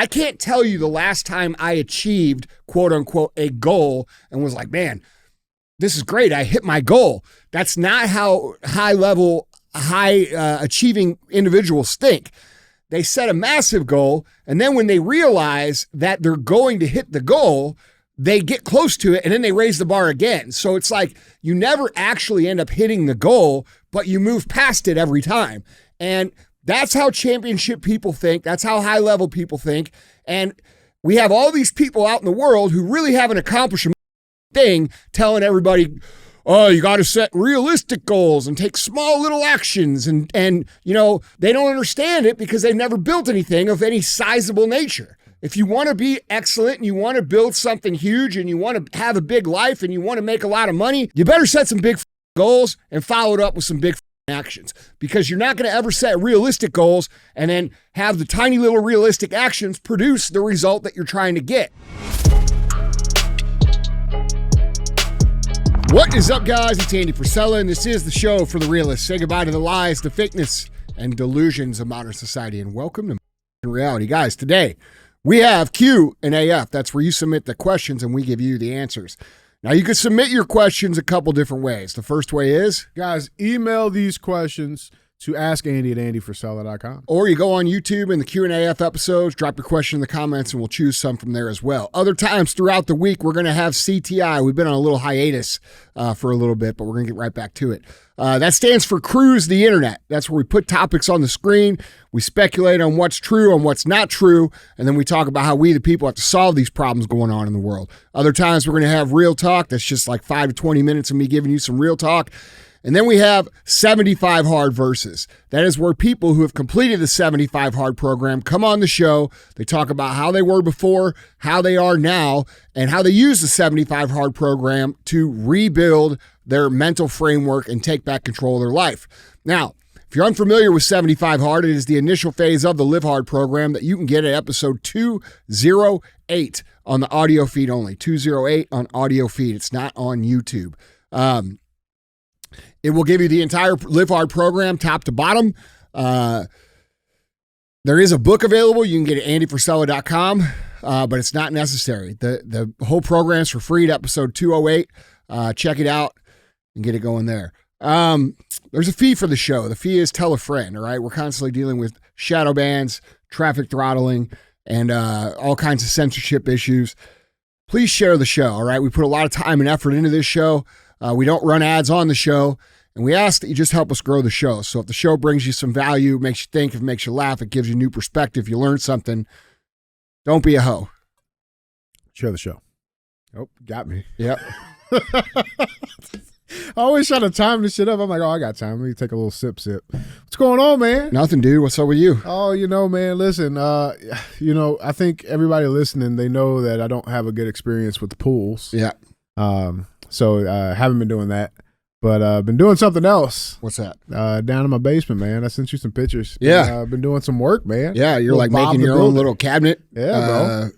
I can't tell you the last time I achieved, quote unquote, a goal and was like, man, this is great. I hit my goal. That's not how high achieving individuals think. They set a massive goal, and then when they realize that they're going to hit the goal, they get close to it, and then they raise the bar again. So it's like you never actually end up hitting the goal, but you move past it every time. And that's how championship people think. That's how high-level people think. And we have all these people out in the world who really haven't accomplished a thing telling everybody, oh, you got to set realistic goals and take small little actions. And you know, they don't understand it because they've never built anything of any sizable nature. If you want to be excellent and you want to build something huge and you want to have a big life and you want to make a lot of money, you better set some big goals and follow it up with some big actions, because you're not going to ever set realistic goals and then have the tiny little realistic actions produce the result that you're trying to get. What is up, guys? It's Andy Frisella, and this is the show for the realists. Say goodbye to the lies, the fakeness, and delusions of modern society, and welcome to reality. Guys, today we have Q&AF. That's where you submit the questions and we give you the answers. Now, you can submit your questions a couple different ways. The first way is, guys, email these questions to askandy@andyfrisella.com. Or you go on YouTube in the Q&AF episodes, drop your question in the comments, and we'll choose some from there as well. Other times throughout the week, we're going to have CTI. We've been on a little hiatus for a little bit, but we're going to get right back to it. That stands for Cruise the Internet. That's where we put topics on the screen. We speculate on what's true and what's not true, and then we talk about how we, the people, have to solve these problems going on in the world. Other times, we're going to have real talk. That's just like 5 to 20 minutes of me giving you some real talk. And then we have 75 Hard Verses. That is where people who have completed the 75 Hard program come on the show. They talk about how they were before, how they are now, and how they use the 75 Hard program to rebuild their mental framework and take back control of their life. Now, if you're unfamiliar with 75 Hard, it is the initial phase of the Live Hard program that you can get at episode 208 on the audio feed only. 208 on audio feed. It's not on YouTube. It will give you the entire Live Hard program, top to bottom. There is a book available. You can get it at andyfrisella.com, but it's not necessary. The whole program is for free at episode 208. Check it out and get it going there. There's a fee for the show. The fee is tell a friend, all right? We're constantly dealing with shadow bans, traffic throttling, and all kinds of censorship issues. Please share the show, all right? We put a lot of time and effort into this show. We don't run ads on the show, and we ask that you just help us grow the show. So if the show brings you some value, makes you think, if it makes you laugh, it gives you new perspective, you learn something, don't be a hoe. Share the show. Oh, got me. Yep. I always try to time this shit up. I'm like, oh, I got time. Let me take a little sip. What's going on, man? Nothing, dude. What's up with you? Oh, man, listen, I think everybody listening, they know that I don't have a good experience with the pools. Yeah. So I haven't been doing that, but I've been doing something else. What's that? Down in my basement, man. I sent you some pictures. Yeah. I've been doing some work, man. Yeah, you're like making your own little cabinet. Yeah, bro.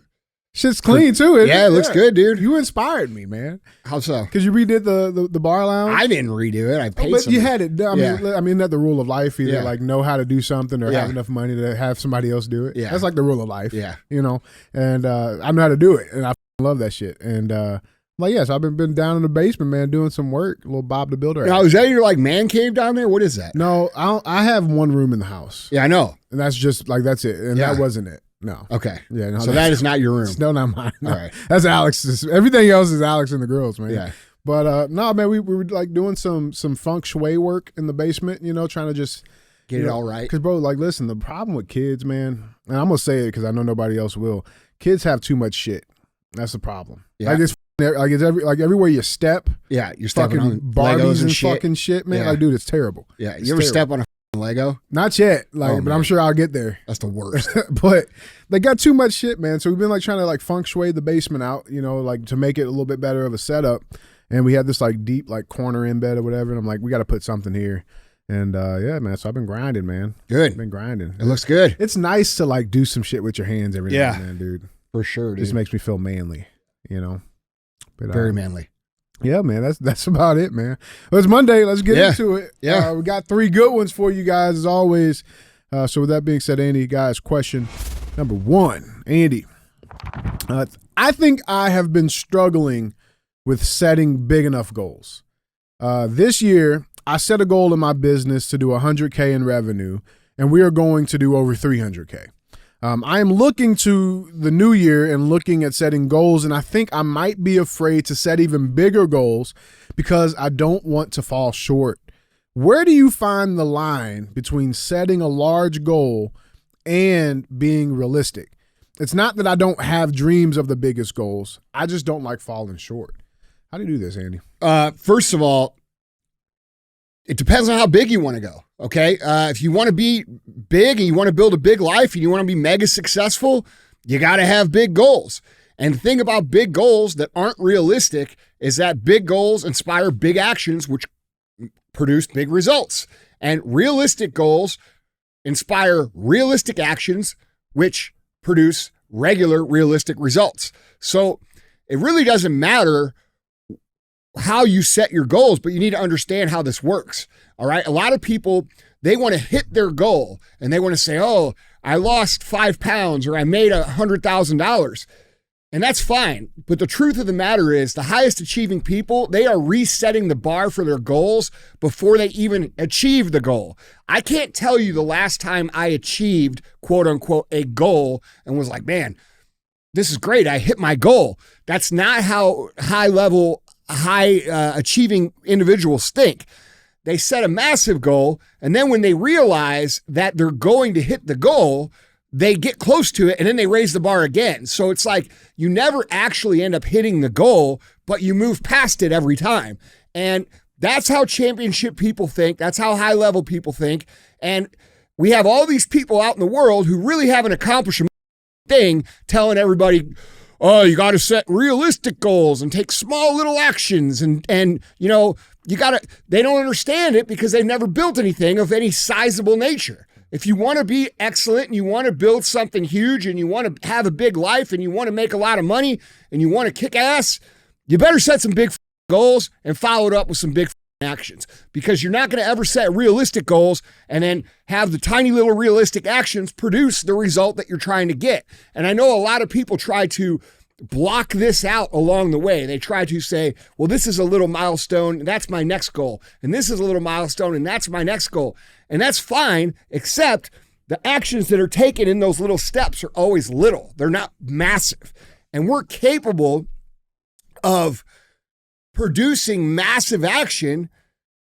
Shit's clean, too. It looks good, dude. You inspired me, man. How so? Because you redid the bar lounge. I didn't redo it. I paid but you had it. I mean, that's the rule of life. Either like know how to do something or have enough money to have somebody else do it. Yeah. That's like the rule of life. Yeah. And I know how to do it. And I love that shit. And so I've been down in the basement, man, doing some work, a little Bob the Builder. Now, is that your like man cave down there? What is that? No, I have one room in the house. Yeah, I know. And that's just like, that's it. And that wasn't it. No. Okay. Yeah. No, so that is not your room. No, not mine. No. All right. That's Alex's. Everything else is Alex and the girls, man. Yeah. But no, man, we were like doing some feng shui work in the basement, trying to just get it all right. Because, bro, like, listen, the problem with kids, man, and I'm going to say it because I know nobody else will. Kids have too much shit. That's the problem. Yeah. It's everywhere you step. Yeah, you're stepping on Barbies Legos and shit. Fucking shit, man. Yeah. Like, dude, it's terrible. Yeah, It's you ever terrible. step on a Lego? Not yet, but I'm sure I'll get there. That's the worst. But they got too much shit, man. So we've been like trying to like feng shui the basement out, like to make it a little bit better of a setup. And we had this like deep like corner in bed or whatever. And I'm like, we got to put something here. And yeah, man. So I've been grinding, man. Good. I've been grinding. It looks good. It's nice to like do some shit with your hands every now and then, dude. For sure, dude. Just makes me feel manly, But, very manly. Yeah, man, that's about it, man. Well, it's Monday. Let's get into it. Yeah. We got 3 good ones for you guys, as always. So with that being said, Andy, guys, question number 1. Andy, I think I have been struggling with setting big enough goals. This year, I set a goal in my business to do 100K in revenue, and we are going to do over 300K. I am looking to the new year and looking at setting goals, and I think I might be afraid to set even bigger goals because I don't want to fall short. Where do you find the line between setting a large goal and being realistic? It's not that I don't have dreams of the biggest goals. I just don't like falling short. How do you do this, Andy? First of all, it depends on how big you want to go. Okay. If you want to be big and you want to build a big life and you want to be mega successful, you got to have big goals. And the thing about big goals that aren't realistic is that big goals inspire big actions, which produce big results. And realistic goals inspire realistic actions, which produce regular realistic results. So it really doesn't matter how you set your goals, but you need to understand how this works. All right. A lot of people, they want to hit their goal and they want to say, oh, I lost 5 pounds or I made $100,000. And that's fine. But the truth of the matter is the highest achieving people, they are resetting the bar for their goals before they even achieve the goal. I can't tell you the last time I achieved, quote unquote, a goal and was like, man, this is great. I hit my goal. That's not how high achieving individuals think. They set a massive goal, and then when they realize that they're going to hit the goal, they get close to it and then they raise the bar again. So it's like you never actually end up hitting the goal, but you move past it every time. And that's how championship people think. That's how high level people think. And we have all these people out in the world who really haven't accomplished a thing telling everybody, oh, you got to set realistic goals and take small little actions. And you know, they don't understand it because they've never built anything of any sizable nature. If you want to be excellent and you want to build something huge and you want to have a big life and you want to make a lot of money and you want to kick ass, you better set some big goals and follow it up with some big actions, because you're not going to ever set realistic goals and then have the tiny little realistic actions produce the result that you're trying to get. And I know a lot of people try to block this out along the way. They try to say, well, this is a little milestone and that's my next goal. And this is a little milestone and that's my next goal. And that's fine, except the actions that are taken in those little steps are always little. They're not massive. And we're capable of producing massive action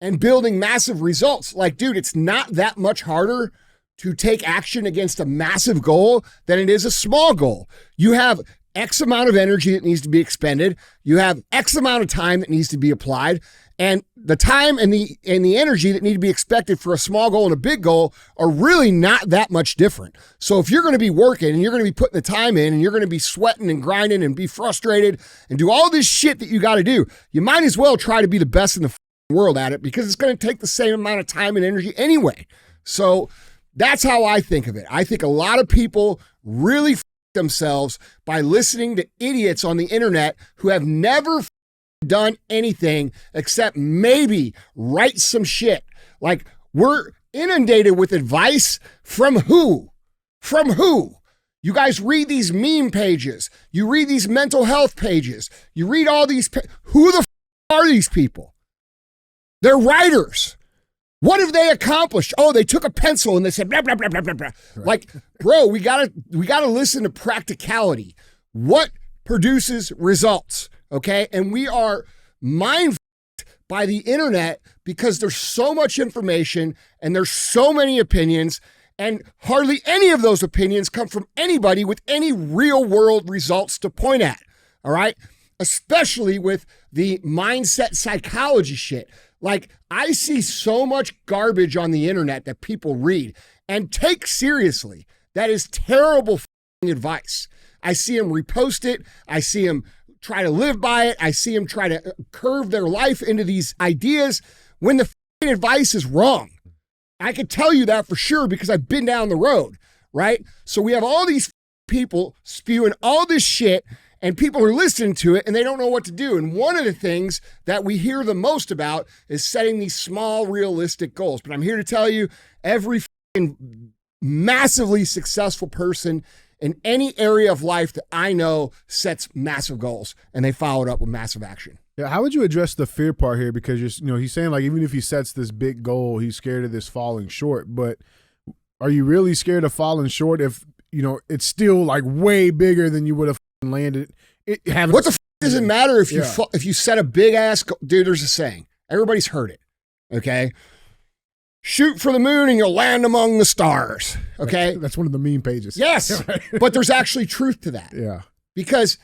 and building massive results. Like, dude, it's not that much harder to take action against a massive goal than it is a small goal. You have X amount of energy that needs to be expended. You have X amount of time that needs to be applied. And the time and the energy that need to be expected for a small goal and a big goal are really not that much different. So if you're going to be working and you're going to be putting the time in and you're going to be sweating and grinding and be frustrated and do all this shit that you got to do, you might as well try to be the best in the world at it, because it's going to take the same amount of time and energy anyway. So that's how I think of it. I think a lot of people really themselves by listening to idiots on the internet who have never done anything except maybe write some shit. Like, we're inundated with advice from who? From who? You guys read these meme pages. You read these mental health pages. You read all these. Who the are these people? They're writers. What have they accomplished? Oh, they took a pencil and they said blah blah blah blah blah blah. Right. Like, bro, we gotta listen to practicality. What produces results? Okay, and we are mind by the internet because there's so much information and there's so many opinions, and hardly any of those opinions come from anybody with any real world results to point at. All right, especially with the mindset psychology shit. Like, I see so much garbage on the internet that people read and take seriously. That is terrible advice. I see them repost it. I see them try to live by it. I see them try to curve their life into these ideas when the advice is wrong. I can tell you that for sure because I've been down the road, right? So we have all these people spewing all this shit, and people are listening to it and they don't know what to do. And one of the things that we hear the most about is setting these small, realistic goals. But I'm here to tell you, every massively successful person in any area of life that I know sets massive goals and they follow it up with massive action. Yeah, how would you address the fear part here? Because he's saying like even if he sets this big goal, he's scared of this falling short. But are you really scared of falling short if it's still like way bigger than you would have landed? What the does it matter if you set a big ass goal? Dude, there's a saying. Everybody's heard it. Okay. Shoot for the moon and you'll land among the stars. Okay. That's one of the meme pages. Yes. But there's actually truth to that. Yeah. Because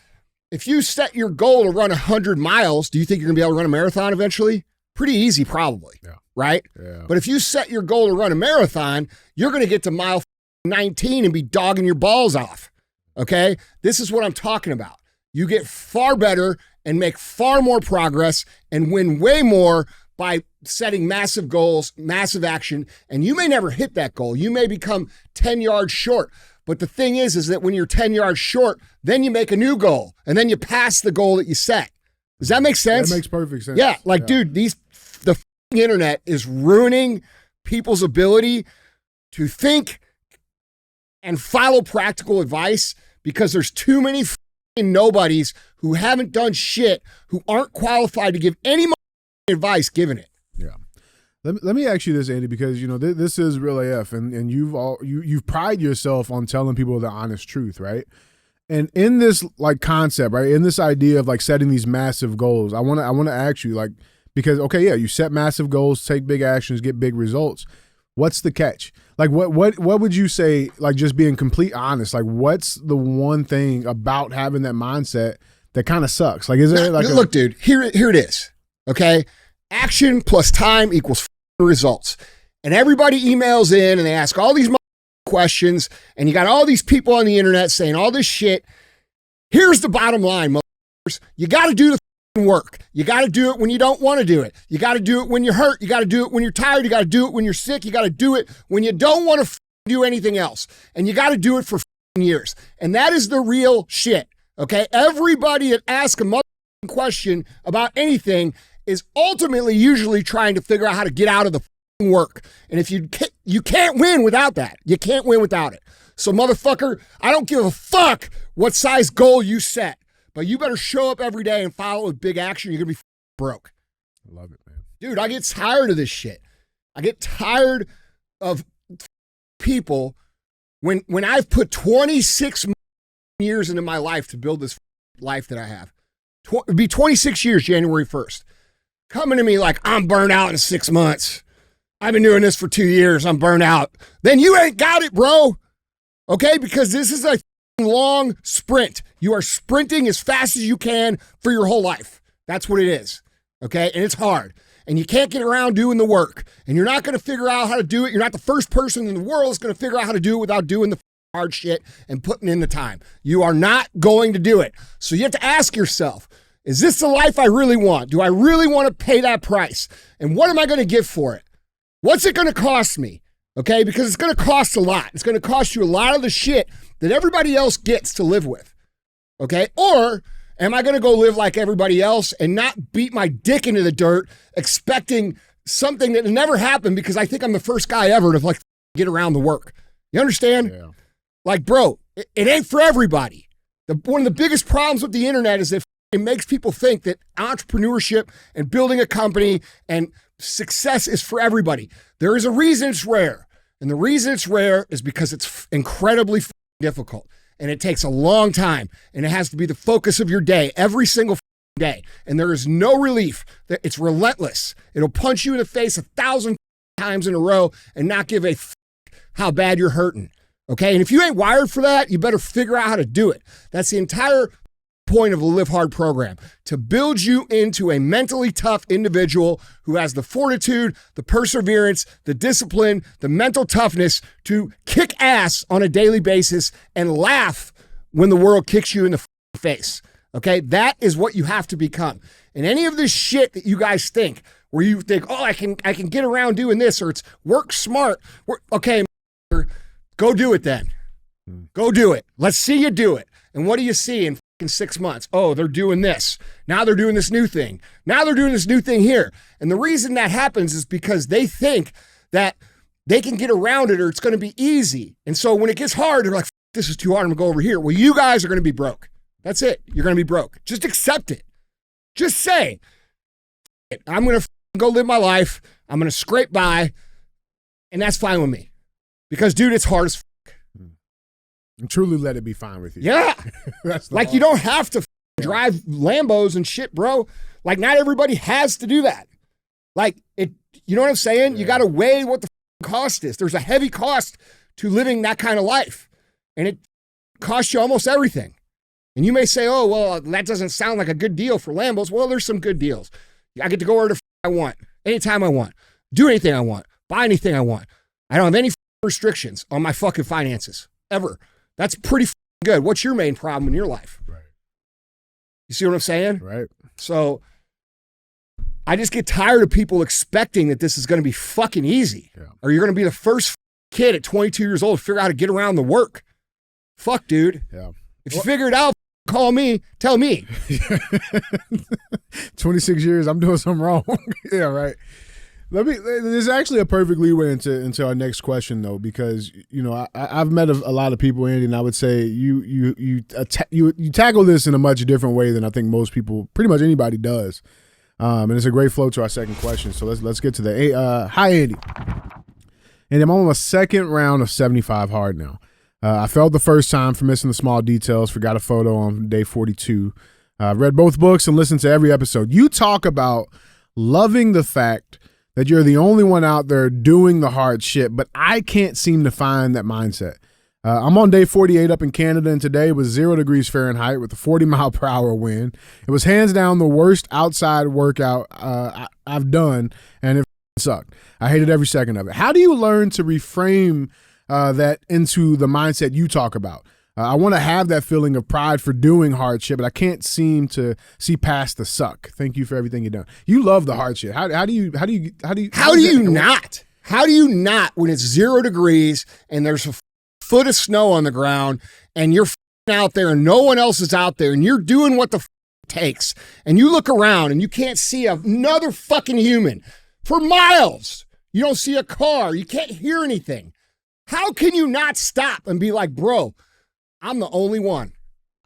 if you set your goal to run 100 miles, do you think you're going to be able to run a marathon eventually? Pretty easy, probably. Yeah. Right? Yeah. But if you set your goal to run a marathon, you're going to get to mile 19 and be dogging your balls off. Okay. This is what I'm talking about. You get far better and make far more progress and win way more by setting massive goals, massive action, and you may never hit that goal. You may become 10 yards short. But the thing is that when you're 10 yards short, then you make a new goal, and then you pass the goal that you set. Does that make sense? That makes perfect sense. Yeah, dude, the internet is ruining people's ability to think and follow practical advice because there's too many nobodies who haven't done shit, who aren't qualified to give any advice given it. Yeah. Let me ask you this, Andy, because this is Real AF, and you've prided yourself on telling people the honest truth, right? And in this like concept, right, in this idea of like setting these massive goals, I want to ask you, like, because you set massive goals, take big actions, get big results. What's the catch? Like, what would you say? Like, just being complete honest. Like, what's the one thing about having that mindset that kind of sucks? Like, is there like look, dude, here it is. Okay, action plus time equals results. And everybody emails in and they ask all these questions, and you got all these people on the internet saying all this shit. Here's the bottom line, motherfuckers. You got to do the work. You got to do it when you don't want to do it. You got to do it when you're hurt. You got to do it when you're tired. You got to do it when you're sick. You got to do it when you don't want to do anything else. And you got to do it for years. And that is the real shit. Okay? Everybody that asks a question about anything is ultimately usually trying to figure out how to get out of the work. And if you can't win without that. You can't win without it. So motherfucker, I don't give a fuck what size goal you set, but you better show up every day and follow with big action. You're going to be broke. I love it, man. Dude, I get tired of this shit. I get tired of people when I've put 26 years into my life to build this life that I have. It'll be 26 years, January 1st. Coming to me like, I'm burned out in 6 months. I've been doing this for 2 years. I'm burned out. Then you ain't got it, bro. Okay? Because this is a long sprint. You are sprinting as fast as you can for your whole life. That's what it is. Okay? And it's hard. And you can't get around doing the work. And you're not going to figure out how to do it. You're not the first person in the world that's going to figure out how to do it without doing the hard shit and putting in the time. You are not going to do it. So you have to ask yourself, is this the life I really want? Do I really want to pay that price? And what am I going to give for it? What's it going to cost me? Okay, because it's going to cost a lot. It's going to cost you a lot of the shit that everybody else gets to live with. Okay, or am I going to go live like everybody else and not beat my dick into the dirt expecting something that never happened because I think I'm the first guy ever to like get around the work? You understand? Yeah. Like, bro, it ain't for everybody. One of the biggest problems with the internet is that it makes people think that entrepreneurship and building a company and success is for everybody. There is a reason it's rare. And the reason it's rare is because it's incredibly difficult. And it takes a long time. And it has to be the focus of your day every single day. And there is no relief. It's relentless. It'll punch you in the face 1,000 times in a row and not give a how bad you're hurting. Okay? And if you ain't wired for that, you better figure out how to do it. That's the entire point of the Live Hard program, to build you into a mentally tough individual who has the fortitude, the perseverance, the discipline, the mental toughness to kick ass on a daily basis and laugh when the world kicks you in the face. Okay? That is what you have to become. And any of this shit that you guys think, where you think, oh, I can get around doing this, or it's work smart. Okay, go do it then. Go do it. Let's see you do it. And what do you see in 6 months? Oh, they're doing this. Now they're doing this new thing. Now they're doing this new thing here. And the reason that happens is because they think that they can get around it or it's going to be easy. And so when it gets hard, they're like, this is too hard. I'm going to go over here. Well, you guys are going to be broke. That's it. You're going to be broke. Just accept it. Just say, I'm going to go live my life. I'm going to scrape by. And that's fine with me. Because, dude, it's hard as fuck. And truly let it be fine with you. Yeah. Like, you don't have to drive Lambos and shit, bro. Like, not everybody has to do that. Like, you know what I'm saying? Yeah. You got to weigh what the cost is. There's a heavy cost to living that kind of life. And it costs you almost everything. And you may say, oh, well, that doesn't sound like a good deal for Lambos. Well, there's some good deals. I get to go wherever I want, anytime I want, do anything I want, buy anything I want. I don't have any restrictions on my fucking finances, ever. That's pretty good. What's your main problem in your life? Right. You see what I'm saying? Right. So I just get tired of people expecting that this is going to be fucking easy. Yeah. Or you're going to be the first kid at 22 years old to figure out how to get around the work. Fuck, dude. Yeah. If you figure it out, call me, tell me. 26 years, I'm doing something wrong. Yeah, right. This is actually a perfect leeway into our next question, though, because, you know, I've met a lot of people, Andy, and I would say you tackle this in a much different way than I think most people, pretty much anybody does. And it's a great flow to our second question. So let's get to that. Hi, Andy. And I'm on my second round of 75 hard now. I failed the first time for missing the small details, forgot a photo on day 42. I've read both books and listened to every episode. You talk about loving the fact that you're the only one out there doing the hard shit, but I can't seem to find that mindset. I'm on day 48 up in Canada, and today was 0 degrees Fahrenheit with a 40-mile-per-hour wind. It was hands down the worst outside workout I've done, and it sucked. I hated every second of it. How do you learn to reframe that into the mindset you talk about? I want to have that feeling of pride for doing hard shit, but I can't seem to see past the suck. Thank you for everything you've done. You love the hard shit. How do you not when it's 0 degrees and there's a foot of snow on the ground and you're out there and no one else is out there and you're doing what the it takes and you look around and you can't see another fucking human for miles. You don't see a car. You can't hear anything. How can you not stop and be like, bro, I'm the only one.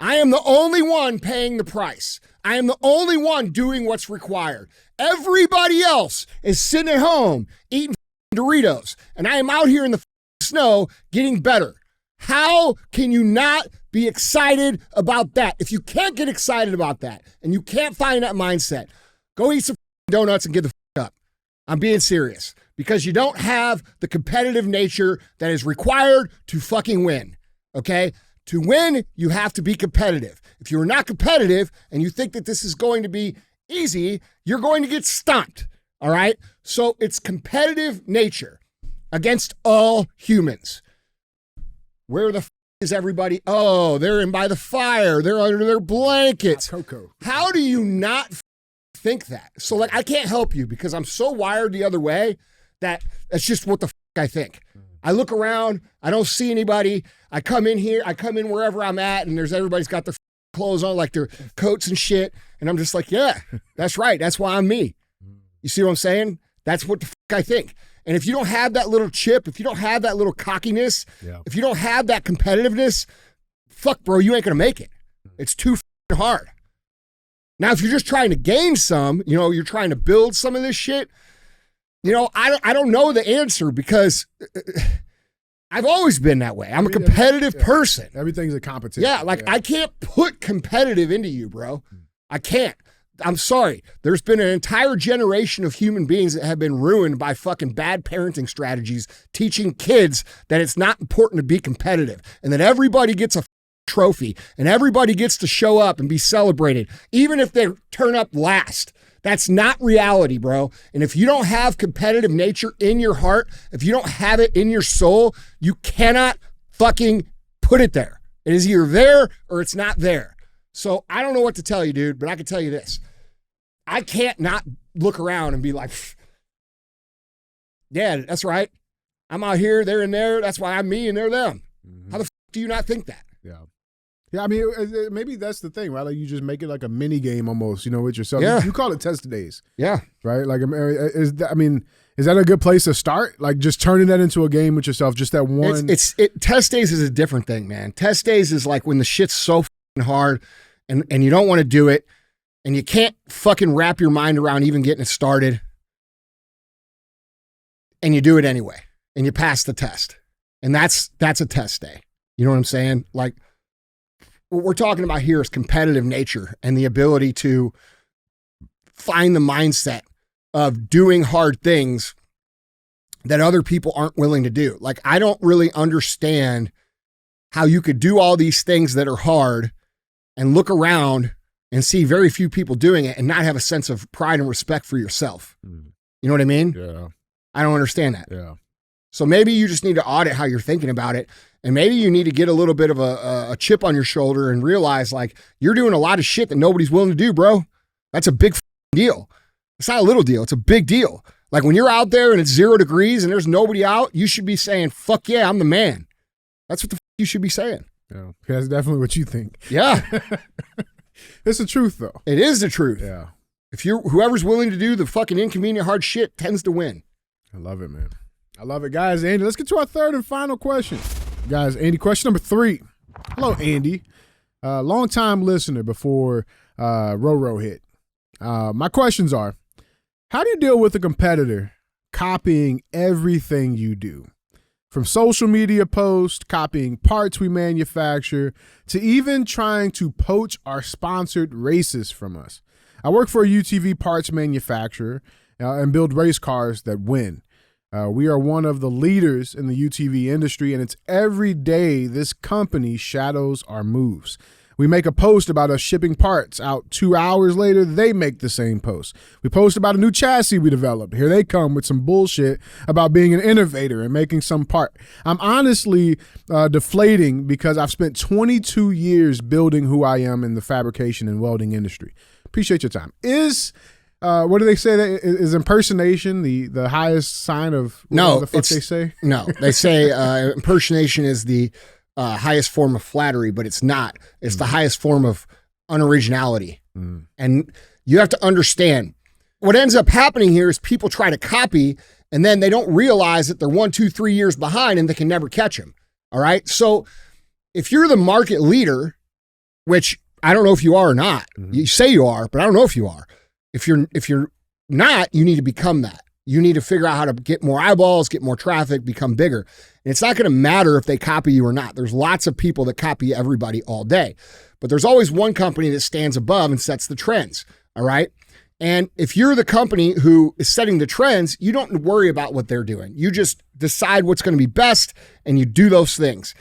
I am the only one paying the price. I am the only one doing what's required. Everybody else is sitting at home eating Doritos, and I am out here in the snow getting better. How can you not be excited about that? If you can't get excited about that and you can't find that mindset, go eat some donuts and get the up. I'm being serious. Because you don't have the competitive nature that is required to fucking win, okay? To win, you have to be competitive. If you're not competitive and you think that this is going to be easy, you're going to get stomped, all right? So it's competitive nature against all humans. Where the is everybody? Oh, they're in by the fire. They're under their blankets. Cocoa. How do you not think that? So, like, I can't help you because I'm so wired the other way that that's just what the I think. I look around, I don't see anybody. I come in here, I come in wherever I'm at, and everybody's got their clothes on, like their coats and shit. And I'm just like, yeah, that's right. That's why I'm me. You see what I'm saying? That's what the I think. And if you don't have that little chip, if you don't have that little cockiness, if you don't have that competitiveness, fuck, bro, you ain't gonna make it. It's too hard. Now, if you're just trying to gain some, you know, you're trying to build some of this shit. You know, I don't know the answer because I've always been that way. I'm a competitive person. Everything's a competition. Yeah, like I can't put competitive into you, bro. I can't. I'm sorry. There's been an entire generation of human beings that have been ruined by fucking bad parenting strategies, teaching kids that it's not important to be competitive and that everybody gets a trophy and everybody gets to show up and be celebrated, even if they turn up last. That's not reality, bro. And if you don't have competitive nature in your heart, if you don't have it in your soul, you cannot fucking put it there. It is either there or it's not there. So I don't know what to tell you, dude, but I can tell you this. I can't not look around and be like, yeah, that's right. I'm out here, they're in there. That's why I'm me and they're them. Mm-hmm. How the fuck do you not think that? Yeah. Yeah, I mean, maybe that's the thing, right? Like you just make it like a mini game almost, with yourself. Yeah. You call it test days. Yeah. Right? Like, is that a good place to start? Like just turning that into a game with yourself, just that one. Test days is a different thing, man. Test days is like when the shit's so fucking hard and you don't want to do it and you can't fucking wrap your mind around even getting it started. And you do it anyway, and you pass the test. And that's a test day. You know what I'm saying? Like, what we're talking about here is competitive nature and the ability to find the mindset of doing hard things that other people aren't willing to do. Like, I don't really understand how you could do all these things that are hard and look around and see very few people doing it and not have a sense of pride and respect for yourself. You know what I mean? Yeah. I don't understand that. Yeah. So maybe you just need to audit how you're thinking about it. And maybe you need to get a little bit of a chip on your shoulder and realize like you're doing a lot of shit that nobody's willing to do, bro. That's a big deal. It's not a little deal. It's a big deal. Like when you're out there and it's 0 degrees and there's nobody out, you should be saying, fuck yeah, I'm the man. That's what the you should be saying. Yeah. That's definitely what you think. Yeah. It's the truth though. It is the truth. Yeah. If whoever's willing to do the fucking inconvenient hard shit tends to win. I love it, man. I love it. Guys, Andy, let's get to our third and final question. Guys, Andy, question number 3. Hello, Andy. Long-time listener before Roro hit. My questions are, how do you deal with a competitor copying everything you do? From social media posts, copying parts we manufacture, to even trying to poach our sponsored races from us. I work for a UTV parts manufacturer and build race cars that win. We are one of the leaders in the UTV industry, and it's every day this company shadows our moves. We make a post about us shipping parts. Out 2 hours later, they make the same post. We post about a new chassis we developed. Here they come with some bullshit about being an innovator and making some part. I'm honestly deflating because I've spent 22 years building who I am in the fabrication and welding industry. Appreciate your time. What do they say? That is impersonation the highest sign of what the fuck they say? No, they say impersonation is the highest form of flattery, but it's not. It's the highest form of unoriginality. And you have to understand what ends up happening here is people try to copy and then they don't realize that they're 1, 2, 3 years behind and they can never catch them. All right. So if you're the market leader, which I don't know if you are or not, you say you are, but I don't know if you are. If you're not, you need to become that. You need to figure out how to get more eyeballs, get more traffic, become bigger. And it's not going to matter if they copy you or not. There's lots of people that copy everybody all day. But there's always one company that stands above and sets the trends, all right? And if you're the company who is setting the trends, you don't worry about what they're doing. You just decide what's going to be best and you do those things.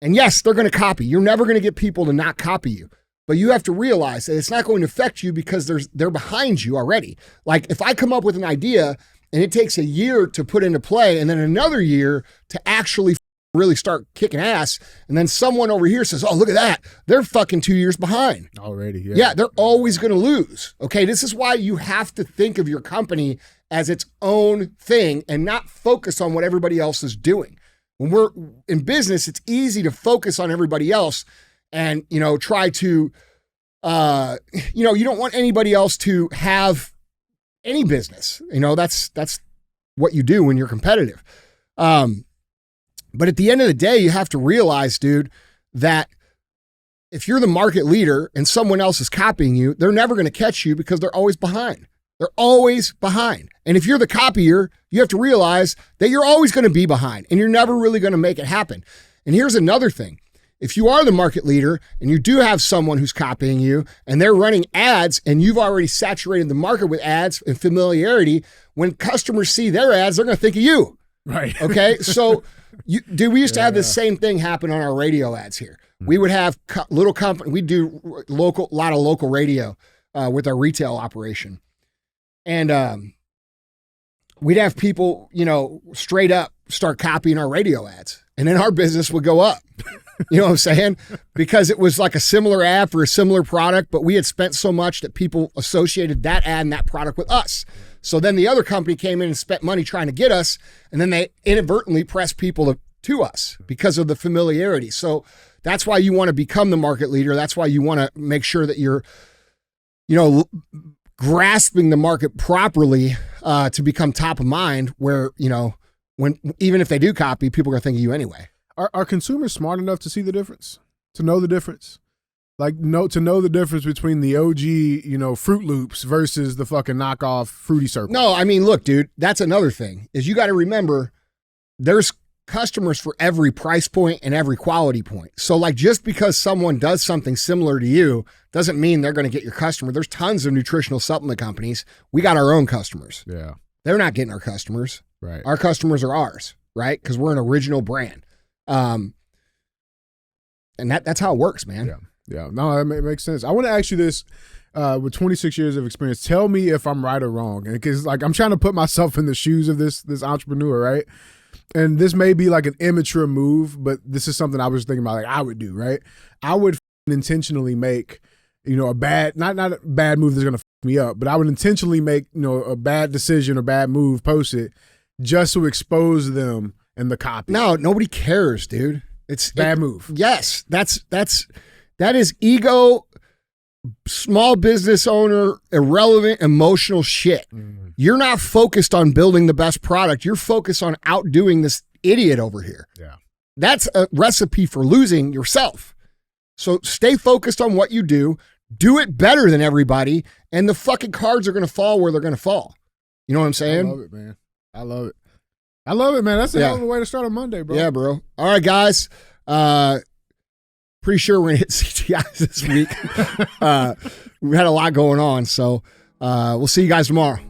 And yes, they're going to copy. You're never going to get people to not copy you. But you have to realize that it's not going to affect you because they're behind you already. Like if I come up with an idea and it takes a year to put into play and then another year to actually really start kicking ass, and then someone over here says, oh, look at that. They're fucking 2 years behind. Already, yeah. Yeah, they're always going to lose. Okay, this is why you have to think of your company as its own thing and not focus on what everybody else is doing. When we're in business, it's easy to focus on everybody else and, try to, you don't want anybody else to have any business. That's what you do when you're competitive. But at the end of the day, you have to realize, dude, that if you're the market leader and someone else is copying you, they're never going to catch you because they're always behind. They're always behind. And if you're the copier, you have to realize that you're always going to be behind and you're never really going to make it happen. And here's another thing. If you are the market leader and you do have someone who's copying you and they're running ads and you've already saturated the market with ads and familiarity, when customers see their ads, they're going to think of you. Right. Okay. So we used to have this same thing happen on our radio ads here. We would have little company. We do a lot of local radio with our retail operation. And we'd have people, straight up start copying our radio ads. And then our business would go up. You know what I'm saying? Because it was like a similar ad for a similar product, but we had spent so much that people associated that ad and that product with us. So then the other company came in and spent money trying to get us, and then they inadvertently pressed people to us because of the familiarity. So That's why you want to become the market leader. That's why you want to make sure that you're, you know, grasping the market properly to become top of mind where, you know, when even if they do copy, people are going to think of you anyway. Are consumers smart enough to see the difference, to know the difference? Like to know the difference between the OG, you know, Fruit Loops versus the fucking knockoff Fruity Circle. No, I mean, look, dude, that's another thing is you got to remember there's customers for every price point and every quality point. So like just because someone does something similar to you doesn't mean they're going to get your customer. There's tons of nutritional supplement companies. We got our own customers. Yeah. They're not getting our customers. Right. Our customers are ours, right? Because we're an original brand. And that's how it works, man. Yeah. Yeah, no, it makes sense. I want to ask you this, with 26 years of experience, tell me if I'm right or wrong. Because like I'm trying to put myself in the shoes of this entrepreneur, right? And this may be like an immature move, but this is something I was thinking about, like I would do, right? I would intentionally make, you know, a bad, not a bad move that's going to me up, but I would intentionally make, you know, a bad decision or bad move, post it just to expose them and the copy. No, nobody cares, dude. It's bad move. Yes, that is ego, small business owner, irrelevant, emotional shit. Mm. You're not focused on building the best product. You're focused on outdoing this idiot over here. Yeah. That's a recipe for losing yourself. So stay focused on what you do. Do it better than everybody, and the fucking cards are going to fall where they're going to fall. You know what I'm saying? I love it, man. I love it. I love it, man. That's a hell of a way to start on Monday, bro. Yeah, bro. All right, guys. Pretty sure we're going to hit CTIs this week. We've had a lot going on, so we'll see you guys tomorrow.